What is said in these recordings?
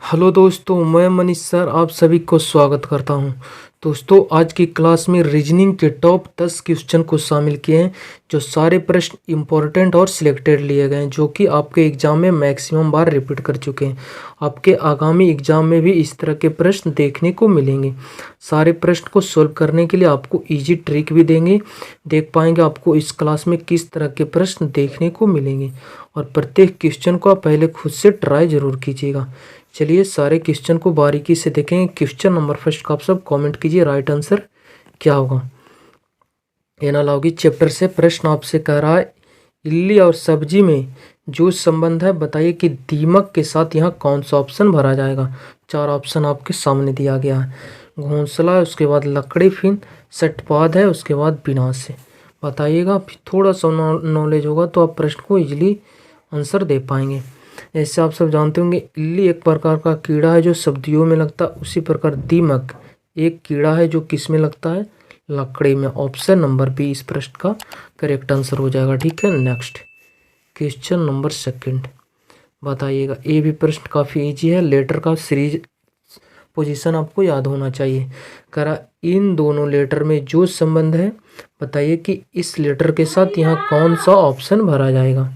Hello दोस्तों, मैं Manish sir आप सभी को स्वागत करता हूं। दोस्तों, आज की क्लास में रीजनिंग के टॉप 10 क्वेश्चन को शामिल किए हैं, जो सारे प्रश्न इंपॉर्टेंट और सिलेक्टेड लिए गए हैं, जो कि आपके एग्जाम में मैक्सिमम बार रिपीट कर चुके हैं। आपके आगामी एग्जाम में भी इस तरह के प्रश्न देखने को मिलेंगे। सारे प्रश्न को सोल्व करने के लिए आपको ईजी ट्रिक भी देंगे, देख पाएंगे आपको इस क्लास में किस तरह के प्रश्न देखने को मिलेंगे। और प्रत्येक क्वेश्चन को आप पहले खुद से ट्राई जरूर कीजिएगा। चलिए सारे क्वेश्चन को बारीकी से देखेंगे। क्वेश्चन नंबर फर्स्ट का आप सब कमेंट कीजिए राइट आंसर क्या होगा। एनालॉजी चैप्टर से प्रश्न आपसे कह रहा है, इल्ली और सब्जी में जो संबंध है बताइए कि दीमक के साथ यहाँ कौन सा ऑप्शन भरा जाएगा। चार ऑप्शन आपके सामने दिया गया है। घोंसला है, उसके बाद लकड़ी, फिर सटपाद है, उसके बाद विनाश है। बताइएगा, फिर थोड़ा सा नॉलेज होगा तो आप प्रश्न को इजीली आंसर दे पाएंगे। जैसे आप सब जानते होंगे, इल्ली एक प्रकार का कीड़ा है जो सब्जियों में लगता है। उसी प्रकार दीमक एक कीड़ा है जो किस में लगता है, लकड़ी में। ऑप्शन नंबर बी इस प्रश्न का करेक्ट आंसर हो जाएगा। ठीक है, नेक्स्ट क्वेश्चन नंबर सेकंड बताइएगा। ये भी प्रश्न काफ़ी इजी है। लेटर का सीरीज पोजीशन आपको याद होना चाहिए। करा इन दोनों लेटर में जो संबंध है बताइए कि इस लेटर के साथ यहाँ कौन सा ऑप्शन भरा जाएगा।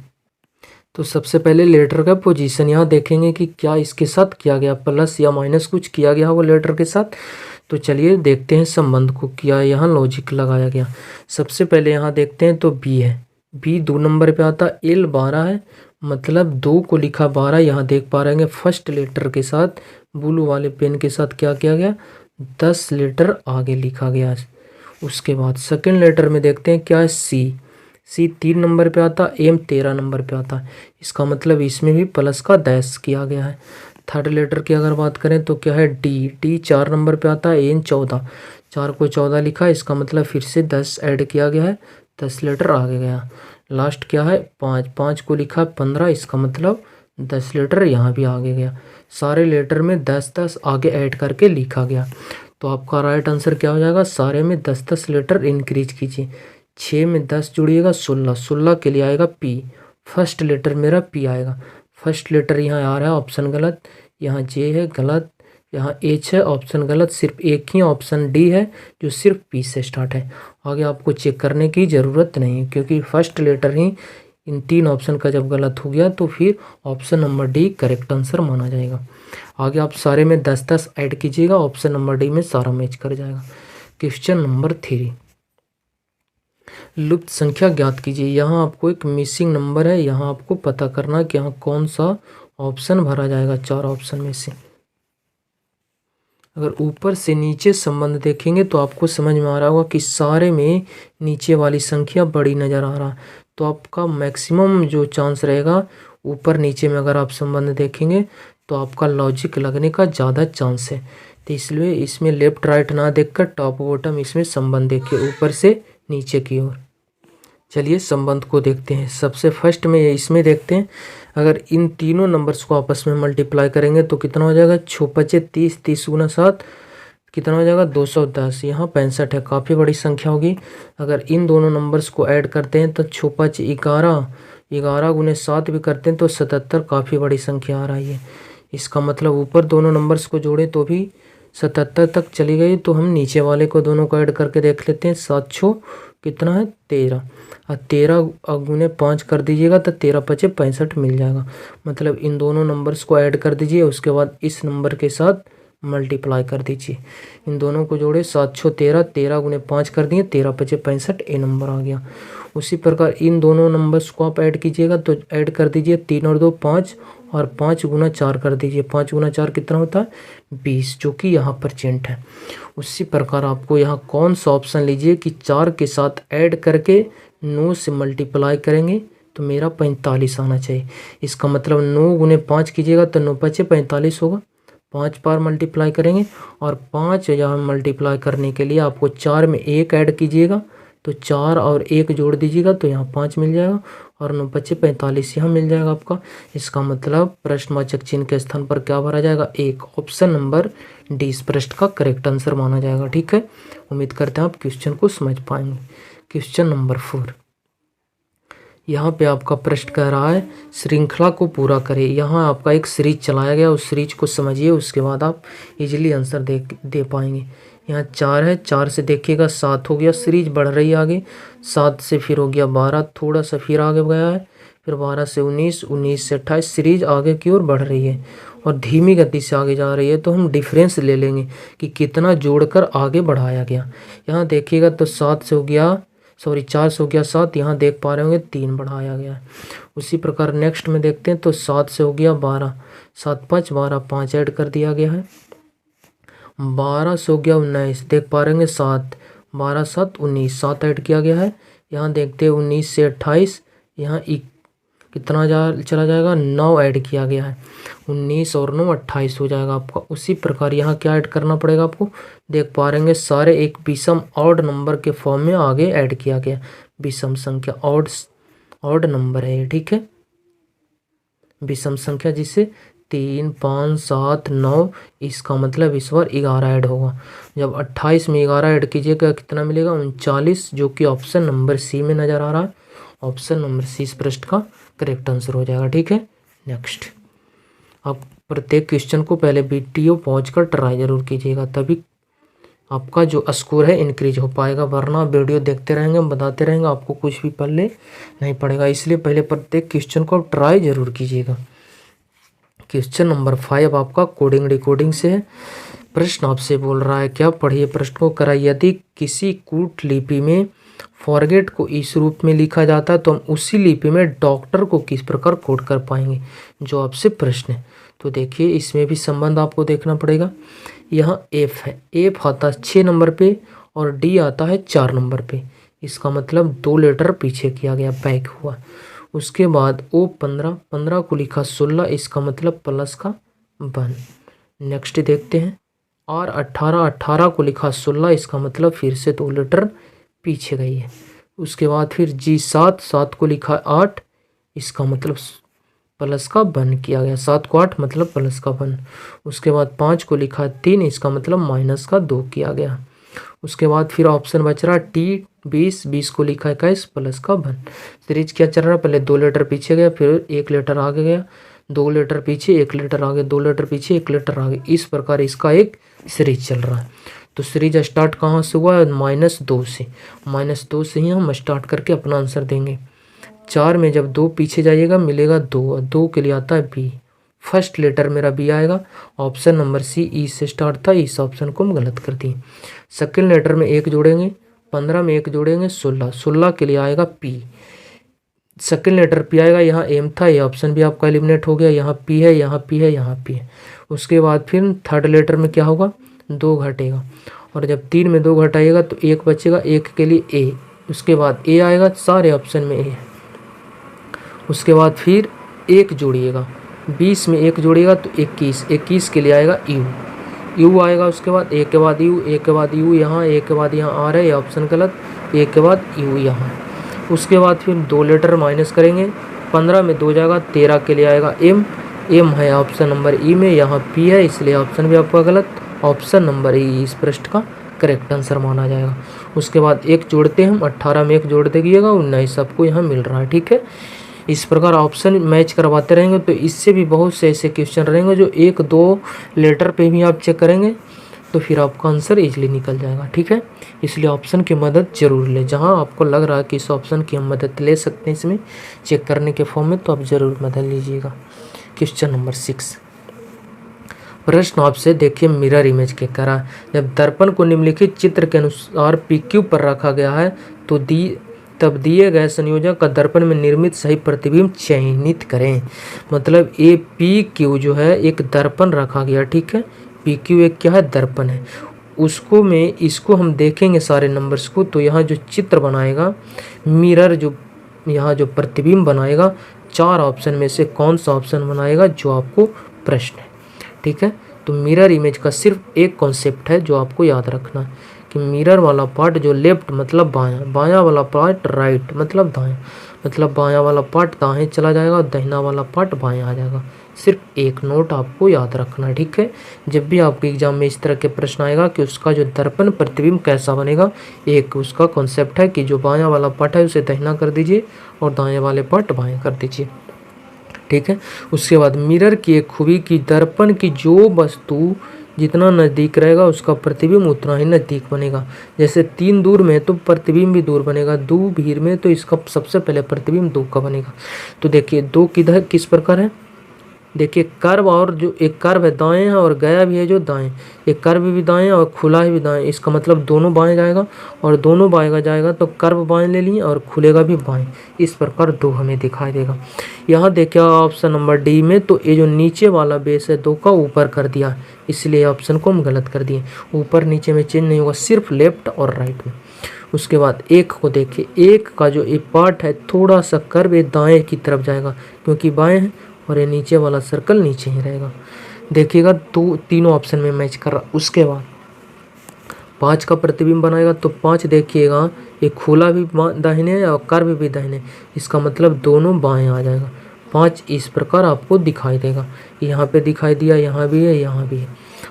तो सबसे पहले लेटर का पोजीशन यहाँ देखेंगे कि क्या इसके साथ किया गया, प्लस या माइनस कुछ किया गया वो लेटर के साथ। तो चलिए देखते हैं संबंध को, क्या यहाँ लॉजिक लगाया गया। सबसे पहले यहाँ देखते हैं तो बी है। बी 2 नंबर पे आता, एल 12 है, मतलब 2 को लिखा 12। यहाँ देख पा रहे हैं फर्स्ट लेटर के साथ ब्लू वाले पेन के साथ क्या किया गया, 10 लेटर आगे लिखा गया। उसके बाद सेकेंड लेटर में देखते हैं क्या है, सी 3 नंबर पे आता, एम 13 नंबर पे आता है। इसका मतलब इसमें भी प्लस का डैश किया गया है। थर्ड लेटर की अगर बात करें तो क्या है, डी 4 नंबर पे आता है, एन 14, 4 को 14 लिखा है। इसका मतलब फिर से 10 ऐड किया गया है, 10 लेटर आगे गया। लास्ट क्या है, 5 को लिखा है 15, इसका मतलब 10 लेटर यहाँ भी आगे गया। सारे लेटर में 10 आगे ऐड करके लिखा गया। तो आपका राइट आंसर क्या हो जाएगा, सारे में 10 लेटर इंक्रीज कीजिए। 6 में 10 जुड़िएगा 16 के लिए आएगा पी। फर्स्ट लेटर मेरा पी आएगा। फर्स्ट लेटर यहाँ आ रहा है, ऑप्शन गलत। यहाँ जे है गलत, यहाँ एच है, ऑप्शन गलत। सिर्फ एक ही ऑप्शन डी है जो सिर्फ पी से स्टार्ट है। आगे आपको चेक करने की ज़रूरत नहीं है, क्योंकि फर्स्ट लेटर ही इन 3 ऑप्शन का जब गलत हो गया तो फिर option number D correct answer माना जाएगा। आगे आप सारे में 10 ऐड कीजिएगा, ऑप्शन नंबर डी में सारा मैच कर जाएगा। क्वेश्चन नंबर 3, लुप्त संख्या ज्ञात कीजिए। यहाँ आपको एक मिसिंग नंबर है, यहाँ आपको पता करना कि यहाँ कौन सा ऑप्शन भरा जाएगा 4 ऑप्शन में से। अगर ऊपर से नीचे संबंध देखेंगे तो आपको समझ में आ रहा होगा कि सारे में नीचे वाली संख्या बड़ी नज़र आ रहा है। तो आपका मैक्सिमम जो चांस रहेगा ऊपर नीचे में, अगर आप संबंध देखेंगे तो आपका लॉजिक लगने का ज़्यादा चांस है। तो इसलिए इसमें लेफ्ट राइट ना देखकर टॉप बॉटम इसमें संबंध देखिए, ऊपर से नीचे की ओर। चलिए संबंध को देखते हैं। सबसे फर्स्ट में इसमें देखते हैं, अगर इन तीनों नंबर्स को आपस में मल्टीप्लाई करेंगे तो कितना हो जाएगा, 6 5 30, 30 गुना 7 कितना हो जाएगा, 210। यहाँ 65 है, काफ़ी बड़ी संख्या होगी। अगर इन दोनों नंबर्स को ऐड करते हैं तो 6 5 11, 11 गुने 7 भी करते हैं तो 77, काफ़ी बड़ी संख्या आ रही है। इसका मतलब ऊपर दोनों नंबर्स को जोड़े तो भी 77 तक चली गई। तो हम नीचे वाले को दोनों को ऐड करके देख लेते हैं। 7 6 कितना है, 13, और 13 गुने 5 कर दीजिएगा तो 13 5 65 मिल जाएगा। मतलब इन दोनों नंबर्स को ऐड कर दीजिए, उसके बाद इस नंबर के साथ मल्टीप्लाई कर दीजिए। इन दोनों को जोड़े 7 6 13, 13 गुने 5 कर दिए, 13 5 65, ए नंबर आ गया। उसी प्रकार इन दोनों नंबर्स को आप ऐड कीजिएगा तो ऐड कर दीजिए 3 और 2 5, और 5 गुना 4 कर दीजिए। 5 गुना 4 कितना होता है, 20, जो कि यहाँ % है। उसी प्रकार आपको यहाँ कौन सा ऑप्शन लीजिए कि 4 के साथ ऐड करके 9 से मल्टीप्लाई करेंगे तो मेरा 45 आना चाहिए। इसका मतलब 9 गुने 5 कीजिएगा तो 9 5 45 होगा। 5 बार मल्टीप्लाई करेंगे, और 5 यहाँ मल्टीप्लाई करने के लिए आपको 4 में 1 ऐड कीजिएगा तो 4 और 1 जोड़ दीजिएगा तो यहाँ 5 मिल जाएगा, और 9 5 45 यहाँ मिल जाएगा आपका। इसका मतलब प्रश्नवाचक चिन्ह के स्थान पर क्या भरा जाएगा, 1। ऑप्शन नंबर डी इस प्रश्न का करेक्ट आंसर माना जाएगा। ठीक है, उम्मीद करते हैं आप क्वेश्चन को समझ पाएंगे। क्वेश्चन नंबर 4, यहाँ पे आपका प्रश्न कह रहा है श्रृंखला को पूरा करें। यहाँ आपका एक सीरीज चलाया गया, उस सीरीज को समझिए, उसके बाद आप इजीली आंसर दे पाएंगे। यहाँ 4 है, 4 से देखिएगा 7 हो गया, सीरीज बढ़ रही है आगे, 7 से फिर हो गया 12, थोड़ा सा फिर आगे गया है, फिर 12 से 19, 19 से 28, सीरीज आगे की ओर बढ़ रही है और धीमी गति से आगे जा रही है। तो हम डिफरेंस ले लेंगे कि कितना जोड़कर आगे बढ़ाया गया। यहाँ देखिएगा तो 7 से हो गया, सॉरी 4 से हो गया 7, यहाँ देख पा रहे होंगे 3 बढ़ाया गया है। उसी प्रकार नेक्स्ट में देखते हैं तो 7 से हो गया 12, 7 5 12, 5 ऐड कर दिया गया है। 12 से हो गया 19, देख पा रहे हैं 7, 12 7 19, 7 ऐड किया गया है। यहाँ देखते हैं 19 से 28, यहाँ कितना चला जाएगा, 9 ऐड किया गया है। 19 और 9 28 हो जाएगा आपका। उसी प्रकार यहाँ क्या ऐड करना पड़ेगा आपको, देख पा रहे हैं सारे एक विषम ऑड नंबर के फॉर्म में आगे ऐड किया गया। विषम संख्या ऑड नंबर है ये, ठीक है, विषम संख्या जिसे 3 5 7 9, इसका मतलब इस बार 11 ऐड होगा। जब 28 में 11 ऐड कीजिएगा कितना मिलेगा, 39, जो कि ऑप्शन नंबर सी में नजर आ रहा है। ऑप्शन नंबर सी इस प्रश्न का करेक्ट आंसर हो जाएगा, ठीक है। नेक्स्ट, आप प्रत्येक क्वेश्चन को पहले वीडियो पहुंच कर ट्राई जरूर कीजिएगा, तभी आपका जो स्कोर है इंक्रीज हो पाएगा, वरना वीडियो देखते रहेंगे, बताते रहेंगे, आपको कुछ भी पल्ले नहीं पड़ेगा। इसलिए पहले प्रत्येक क्वेश्चन को आप ट्राई जरूर कीजिएगा। क्वेश्चन नंबर 5 आपका कोडिंग डिकोडिंग से है। प्रश्न आपसे बोल रहा है, क्या पढ़िए प्रश्न को करा, यदि किसी कूट लिपि में फॉरगेट को इस रूप में लिखा जाता है तो हम उसी लिपि में डॉक्टर को किस प्रकार कोड कर पाएंगे, जो आपसे प्रश्न है। तो देखिए इसमें भी संबंध आपको देखना पड़ेगा। यहाँ एफ है, एफ आता है 6 नंबर पे और डी आता है 4 नंबर पे, इसका मतलब 2 लेटर पीछे किया गया, बैक हुआ। उसके बाद ओ 15 को लिखा 16, इसका मतलब प्लस का 1। नेक्स्ट देखते हैं आर 18 को लिखा 16, इसका मतलब फिर से 2 लेटर पीछे गई है। उसके बाद फिर जी 7 को लिखा 8, इसका मतलब प्लस का 1 किया गया, 7 को 8 मतलब प्लस का 1। उसके बाद 5 को लिखा 3, इसका मतलब माइनस का 2 किया गया। उसके बाद फिर ऑप्शन बच रहा टी 20 को लिखा 21 प्लस का 1। सीरीज क्या चल रहा है, पहले 2 लेटर पीछे गया, फिर 1 लेटर आगे गया, 2 लेटर पीछे 1 लेटर आगे, 2 लेटर पीछे 1 लेटर आगे, इस प्रकार इसका एक सीरीज चल रहा है। तो सीरीज स्टार्ट कहाँ से हुआ है, -2 से। -2 से ही हम स्टार्ट करके अपना आंसर देंगे। 4 में जब 2 पीछे जाइएगा मिलेगा 2, 2 के लिए आता है बी, फर्स्ट लेटर मेरा बी आएगा। ऑप्शन नंबर सी ई से स्टार्ट था, इस ऑप्शन को हम गलत कर दिए। सेकेंड लेटर में 1 जोड़ेंगे, 15 में 1 जोड़ेंगे 16 के लिए आएगा पी, सेकेंड लेटर पी आएगा। यहाँ एम था, ये ऑप्शन भी आपका एलिमिनेट हो गया, यहाँ पी है, यहाँ पी है, यहाँ पी है। उसके बाद फिर थर्ड लेटर में क्या होगा, 2 घटेगा, और जब 3 में 2 घटाइएगा तो 1 बचेगा, 1 के लिए ए, उसके बाद ए आएगा, सारे ऑप्शन में ए है। उसके बाद फिर 1 जोड़िएगा, 20 में 1 जोड़िएगा तो 21 के लिए आएगा यू आएगा। उसके बाद ए के बाद यू, ए के बाद यू यहाँ, ए के बाद यहाँ आ रहा है, ये ऑप्शन गलत, ए के बाद यू यहाँ। उसके बाद फिर 2 लेटर माइनस करेंगे, 15 में 2 जाएगा, 13 के लिए आएगा एम है ऑप्शन नंबर ई में, यहाँ पी है, इसलिए ऑप्शन भी आपका गलत। ऑप्शन नंबर ई इस प्रश्न का करेक्ट आंसर माना जाएगा। उसके बाद 1 जोड़ते हैं हम, 18 में 1 जोड़ दीजिएगा, 19 आपको यहाँ मिल रहा है, ठीक है। इस प्रकार ऑप्शन मैच करवाते रहेंगे तो इससे भी बहुत से ऐसे क्वेश्चन रहेंगे जो 1-2 लेटर पे भी आप चेक करेंगे तो फिर आपका आंसर इजीली निकल जाएगा, ठीक है। इसलिए ऑप्शन की मदद जरूर लें, जहां आपको लग रहा है कि इस ऑप्शन की हम मदद ले सकते हैं इसमें चेक करने के फॉर्म में, तो आप ज़रूर मदद लीजिएगा। क्वेश्चन नंबर 6 प्रश्न आपसे देखिए मिरर इमेज के करा, जब दर्पण को निम्नलिखित चित्र के अनुसार PQ पर रखा गया है तो तब दिए गए संयोजक का दर्पण में निर्मित सही प्रतिबिंब चयनित करें। मतलब ए PQ जो है एक दर्पण रखा गया, ठीक है, PQ एक क्या है, दर्पण है। इसको हम देखेंगे सारे नंबर्स को, तो यहाँ जो चित्र बनाएगा मिरर, जो यहाँ जो प्रतिबिंब बनाएगा, 4 ऑप्शन में से कौन सा ऑप्शन बनाएगा जो आपको प्रश्न है, ठीक है। तो मिरर इमेज का सिर्फ एक कॉन्सेप्ट है जो आपको याद रखना है कि मिरर वाला पार्ट जो लेफ्ट मतलब बायां, बायां वाला पार्ट राइट मतलब दायां, मतलब बायां वाला पार्ट दाएं चला जाएगा और दाहिना वाला पार्ट बायां आ जाएगा। सिर्फ एक नोट आपको याद रखना है, ठीक है। जब भी आपके एग्जाम में इस तरह के प्रश्न आएगा कि उसका जो दर्पण प्रतिबिंब कैसा बनेगा, एक उसका कॉन्सेप्ट है कि जो बायां वाला पार्ट है उसे दाहिना कर दीजिए और दाएं वाले पार्ट बाएं कर दीजिए, ठीक है। उसके बाद मिरर की एक खूबी की दर्पण की जो वस्तु जितना नज़दीक रहेगा उसका प्रतिबिंब उतना ही नज़दीक बनेगा। जैसे 3 दूर में तो प्रतिबिंब भी दूर बनेगा, 2 भीड़ में तो इसका सबसे पहले प्रतिबिंब 2 का बनेगा। तो देखिए 2 किधर किस प्रकार है, देखिए कर्व, और जो एक कर्व है दाएं है और गया भी है जो दाएं, एक कर्व भी दाएं और खुला भी दाएं, इसका मतलब दोनों बाएं जाएगा और दोनों बाएं जाएगा तो कर्व बाएं ले लिए और खुलेगा भी बाएं। इस प्रकार 2 हमें दिखाई देगा। यहाँ देखिए ऑप्शन नंबर डी में तो ये जो नीचे वाला बेस है 2 का ऊपर कर दिया, इसलिए ऑप्शन को हम गलत कर दिए। ऊपर नीचे में चेंज नहीं होगा, सिर्फ लेफ्ट और राइट में। उसके बाद एक को देखिए, एक का जो ये पार्ट है थोड़ा सा कर्व ये दाएं की तरफ जाएगा क्योंकि बाएं है, और ये नीचे वाला सर्कल नीचे ही रहेगा। देखिएगा तो तीनों ऑप्शन में मैच कर रहा। उसके बाद 5 का प्रतिबिंब बनाएगा तो 5 देखिएगा ये खुला भी दाहिने है और कर्व भी दाहिने, इसका मतलब दोनों बाएं आ जाएगा। 5 इस प्रकार आपको दिखाई देगा, यहाँ पे दिखाई दिया, यहाँ भी है, यहाँ भी है।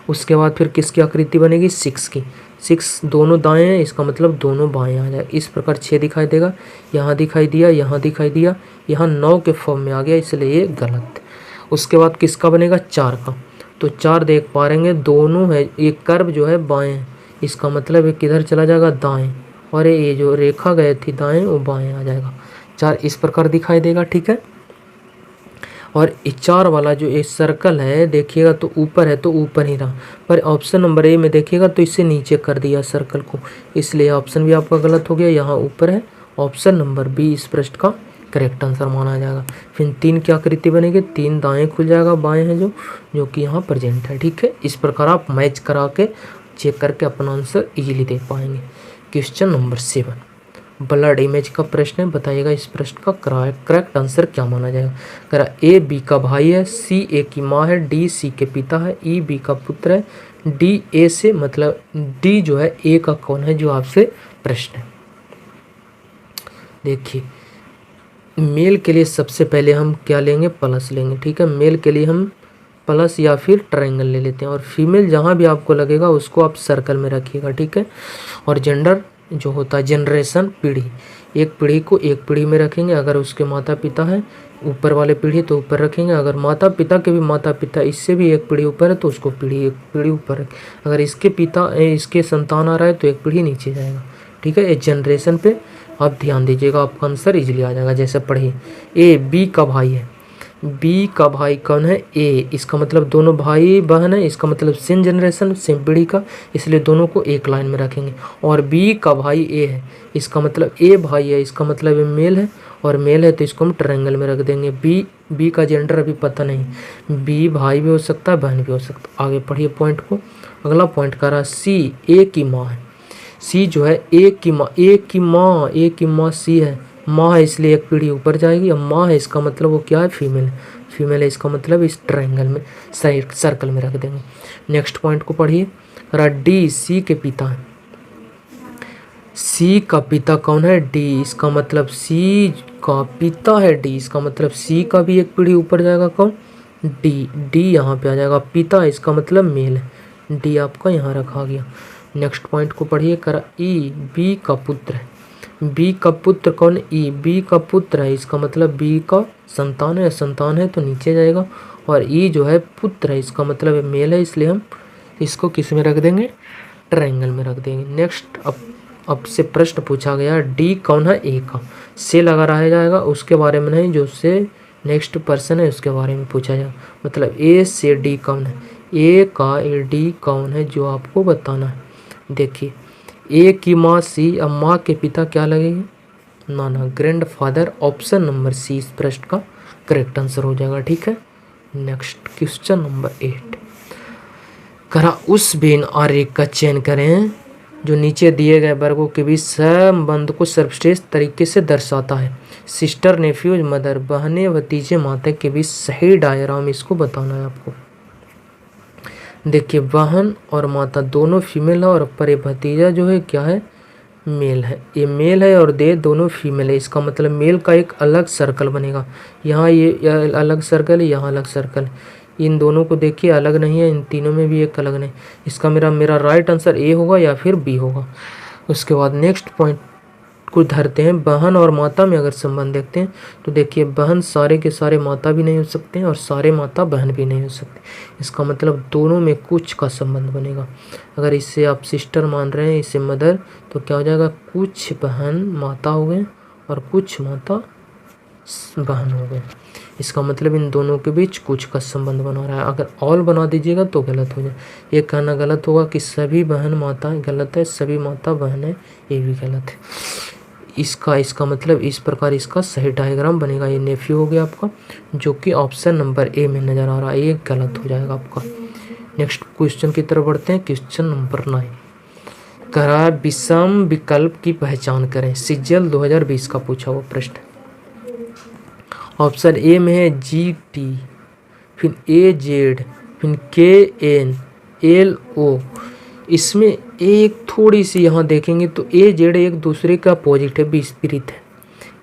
उसके बाद फिर किसकी आकृति बनेगी, 6 की। 6 दोनों दाएं हैं, इसका मतलब दोनों बाएं आ जाए। इस प्रकार 6 दिखाई देगा, यहाँ दिखाई दिया, यहाँ दिखाई दिया, यहाँ 9 के फॉर्म में आ गया, इसलिए ये गलत। उसके बाद किसका बनेगा, 4 का। तो 4 देख पा रहेंगे दोनों है, एक कर्व जो है बाएं है, इसका मतलब ये किधर चला जाएगा, दाएं, और ये जो रेखा गई थी दाएं वो बाएं आ जाएगा। 4 इस प्रकार दिखाई देगा, ठीक है। और 4 वाला जो एक सर्कल है देखिएगा तो ऊपर है तो ऊपर ही रहा, पर ऑप्शन नंबर ए में देखिएगा तो इससे नीचे कर दिया सर्कल को, इसलिए ऑप्शन भी आपका गलत हो गया। यहाँ ऊपर है, ऑप्शन नंबर बी इस प्रश्न का करेक्ट आंसर माना जाएगा। फिर 3 की आकृति बनेगी, 3 दाएं खुल जाएगा, बाएं है जो कि यहाँ प्रेजेंट है, ठीक है। इस प्रकार आप मैच करा के चेक करके अपना आंसर इजीली दे पाएंगे। क्वेश्चन नंबर 7 ब्लड इमेज का प्रश्न है, बताइएगा इस प्रश्न का करेक्ट आंसर क्या माना जाएगा। करा ए बी का भाई है, सी ए की माँ है, डी सी के पिता है, ई बी का पुत्र है, डी ए से मतलब डी जो है ए का कौन है, जो आपसे प्रश्न है। देखिए मेल के लिए सबसे पहले हम क्या लेंगे, प्लस लेंगे, ठीक है। मेल के लिए हम प्लस या फिर ट्रायंगल ले लेते हैं, और फीमेल जहाँ भी आपको लगेगा उसको आप सर्कल में रखिएगा, ठीक है। और जेंडर जो होता है जनरेशन पीढ़ी, एक पीढ़ी को एक पीढ़ी में रखेंगे, अगर उसके माता पिता हैं ऊपर वाले पीढ़ी तो ऊपर रखेंगे, अगर माता पिता के भी माता पिता इससे भी एक पीढ़ी ऊपर है तो उसको एक पीढ़ी ऊपर रखें, अगर इसके पिता इसके संतान आ रहा है तो एक पीढ़ी नीचे जाएगा, ठीक है। ये जनरेशन पे आप ध्यान दीजिएगा, आपका आंसर इजीली आ जाएगा। जैसे पढ़िए, ए बी का भाई है, बी का भाई कौन है, ए, इसका मतलब दोनों भाई बहन है, इसका मतलब सेम जनरेशन सेम पीढ़ी का, इसलिए दोनों को एक लाइन में रखेंगे। और बी का भाई ए है, इसका मतलब ए भाई है, इसका मतलब ये मेल है, और मेल है तो इसको हम ट्रायंगल में रख देंगे। बी का जेंडर अभी पता नहीं, बी भाई भी हो सकता है बहन भी हो सकता है। आगे पढ़िए पॉइंट को। अगला पॉइंट कह रहा है सी ए की माँ है, सी जो है ए की माँ, ए की माँ सी है, माँ है इसलिए एक पीढ़ी ऊपर जाएगी, अब माँ है इसका मतलब वो क्या है, फीमेल है, फीमेल है इसका मतलब इस ट्रायंगल में सर्कल में रख देंगे। नेक्स्ट पॉइंट को पढ़िए, डी सी के पिता है, सी का पिता कौन है, डी, इसका मतलब सी का पिता है डी, इसका मतलब सी का भी एक पीढ़ी ऊपर जाएगा कौन, डी, डी यहाँ पे आ जाएगा, पिता इसका मतलब मेल है, डी आपका यहाँ रखा गया। नेक्स्ट पॉइंट को पढ़िए, करा ई बी का पुत्र है, बी का पुत्र कौन, ई, बी का पुत्र है, इसका मतलब बी का संतान है तो नीचे जाएगा, और ई जो है पुत्र है, इसका मतलब मेल है, इसलिए हम इसको किस में रख देंगे, ट्रायंगल में रख देंगे। नेक्स्ट अब से प्रश्न पूछा गया, डी कौन है, ए का, से लगा रहा जाएगा उसके बारे में नहीं, जो से नेक्स्ट पर्सन है उसके बारे में पूछा जाएगा, मतलब ए से डी कौन है, ए का ए डी कौन है जो आपको बताना है। देखिए ए की माँ सी, अब माँ के पिता क्या लगेंगे, नाना grandfather, option number C इस प्रश्न का करेक्ट आंसर हो जाएगा, ठीक है। नेक्स्ट क्वेश्चन नंबर 8 करा उस बेन आरेख का चयन करें जो नीचे दिए गए वर्गों के बीच संबंध को सर्वश्रेष्ठ तरीके से दर्शाता है। सिस्टर नेफ्यूज मदर, बहने भतीजे माता के बीच सही डायग्राम इसको बताना है आपको। देखिए बहन और माता दोनों फीमेल है, और पर भतीजा जो है क्या है, मेल है, ये मेल है और दे दोनों फीमेल है। इसका मतलब मेल का एक अलग सर्कल बनेगा, यहाँ ये अलग सर्कल है, यहाँ अलग सर्कल। इन दोनों को देखिए अलग नहीं है, इन तीनों में भी एक अलग नहीं। इसका मेरा राइट आंसर ए होगा या फिर बी होगा। उसके बाद नेक्स्ट पॉइंट को धरते हैं। बहन और माता में अगर संबंध देखते हैं तो देखिए बहन सारे के सारे माता भी नहीं हो सकते हैं और सारे माता बहन भी नहीं हो सकते। इसका मतलब दोनों में कुछ का संबंध बनेगा। अगर इससे आप सिस्टर मान रहे हैं, इससे मदर, तो क्या हो जाएगा, कुछ बहन माता हो गए और कुछ माता बहन हो गए। इसका मतलब इन दोनों के बीच कुछ का संबंध बना रहा है। अगर ऑल बना दीजिएगा तो गलत हो जाए। ये कहना गलत होगा कि सभी बहन माता, गलत है। सभी माता बहन है, ये भी गलत है। इसका मतलब इस प्रकार इसका सही डायग्राम बनेगा। ये नेफ्यू हो गया आपका, जो कि ऑप्शन नंबर ए में नज़र आ रहा है, ये गलत हो जाएगा आपका। नेक्स्ट क्वेश्चन की तरफ बढ़ते हैं। क्वेश्चन नंबर 9 कह रहा है विषम विकल्प की पहचान करें। सीजीएल 2020 का पूछा हुआ प्रश्न। ऑप्शन ए में है GT, फिर AZ, फिर KNLO। इसमें एक थोड़ी सी यहाँ देखेंगे तो AZ एक दूसरे का अपोजिट है, विपरीत है।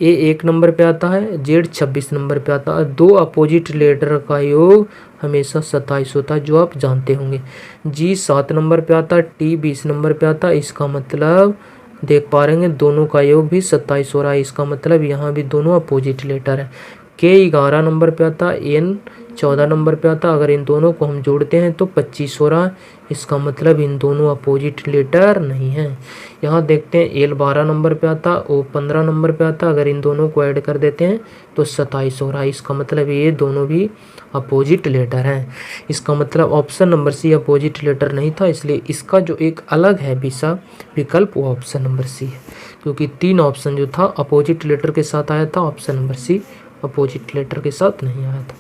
A 1 नंबर पे आता है, Z 26 नंबर पे आता है। दो अपोजिट लेटर का योग हमेशा 27 होता है, जो आप जानते होंगे। G 7 नंबर पे आता है, T 20 नंबर पे आता है। इसका मतलब देख पा रहे हैं दोनों का योग भी 27 हो रहा है। इसका मतलब यहाँ भी दोनों अपोजिट लेटर है। K 11 नंबर पे आता है, N 14 नंबर पे आता है। अगर इन दोनों को हम जोड़ते हैं तो 25 हो रहा है। इसका मतलब इन दोनों अपोजिट लेटर नहीं है। यहाँ देखते हैं L 12 नंबर पे आता, O 15 नंबर पे आता। अगर इन दोनों को ऐड कर देते हैं तो 27 हो रहा है। इसका मतलब ये दोनों भी अपोजिट लेटर हैं। इसका मतलब option number C opposite letter नहीं था, इसलिए इसका जो एक अलग है विकल्प वो ऑप्शन नंबर सी है, क्योंकि 3 ऑप्शन जो था अपोजिट लेटर के साथ आया था। Option number C opposite letter के साथ नहीं आया था।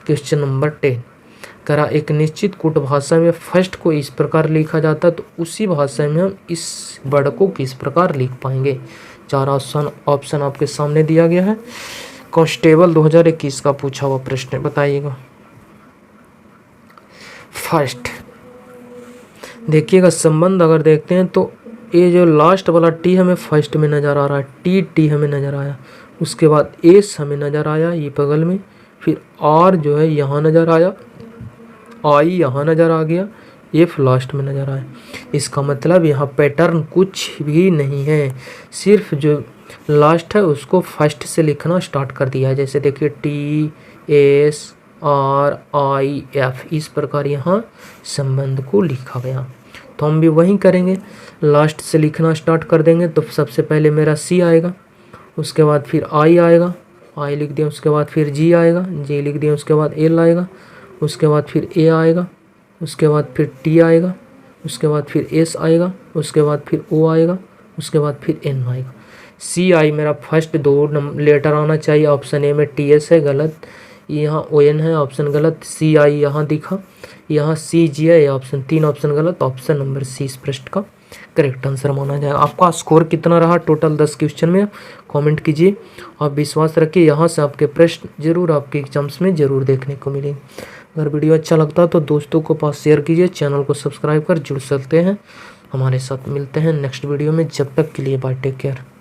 क्वेश्चन नंबर 10 करा एक निश्चित कूट भाषा में फर्स्ट को इस प्रकार लिखा जाता है, तो उसी भाषा में हम इस वर्ड को किस प्रकार लिख पाएंगे। 4 ऑप्शन आपके सामने दिया गया है। कांस्टेबल 2021 का पूछा हुआ प्रश्न बताइएगा। फर्स्ट देखिएगा संबंध अगर देखते हैं तो ये जो लास्ट वाला टी हमें फर्स्ट में नज़र आ रहा है, टी हमें नज़र आया। उसके बाद एस हमें नज़र आया ये बगल में, फिर आर जो है यहाँ नज़र आया, आई यहाँ नज़र आ गया, एफ लास्ट में नज़र आया। इसका मतलब यहाँ पैटर्न कुछ भी नहीं है, सिर्फ जो लास्ट है उसको फर्स्ट से लिखना स्टार्ट कर दिया है। जैसे देखिए TSRIF, इस प्रकार यहाँ संबंध को लिखा गया। तो हम भी वही करेंगे, लास्ट से लिखना स्टार्ट कर देंगे। तो सबसे पहले मेरा C आएगा, उसके बाद फिर I आएगा, I लिख दिया। उसके बाद फिर G आएगा, G लिख दिया। उसके बाद L आएगा, उसके बाद फिर A आएगा, उसके बाद फिर T आएगा, उसके बाद फिर S आएगा, उसके बाद फिर O आएगा, उसके बाद फिर N आएगा। CI मेरा फर्स्ट 2 लेटर आना चाहिए। ऑप्शन ए में TS है, गलत। यहाँ ON है, ऑप्शन गलत। CI यहाँ दिखा, यहाँ CG है, ऑप्शन 3 ऑप्शन गलत। ऑप्शन नंबर C इस प्रश्न का करेक्ट आंसर माना जाएगा। आपका स्कोर कितना रहा टोटल 10 क्वेश्चन में, कमेंट कीजिए। आप विश्वास रखिए यहाँ से आपके प्रश्न जरूर आपके एग्जाम्स में ज़रूर देखने को मिलेंगे। अगर वीडियो अच्छा लगता है तो दोस्तों को पास शेयर कीजिए, चैनल को सब्सक्राइब कर जुड़ सकते हैं। हमारे साथ मिलते हैं नेक्स्ट वीडियो में, जब तक के लिए बाय, टेक केयर।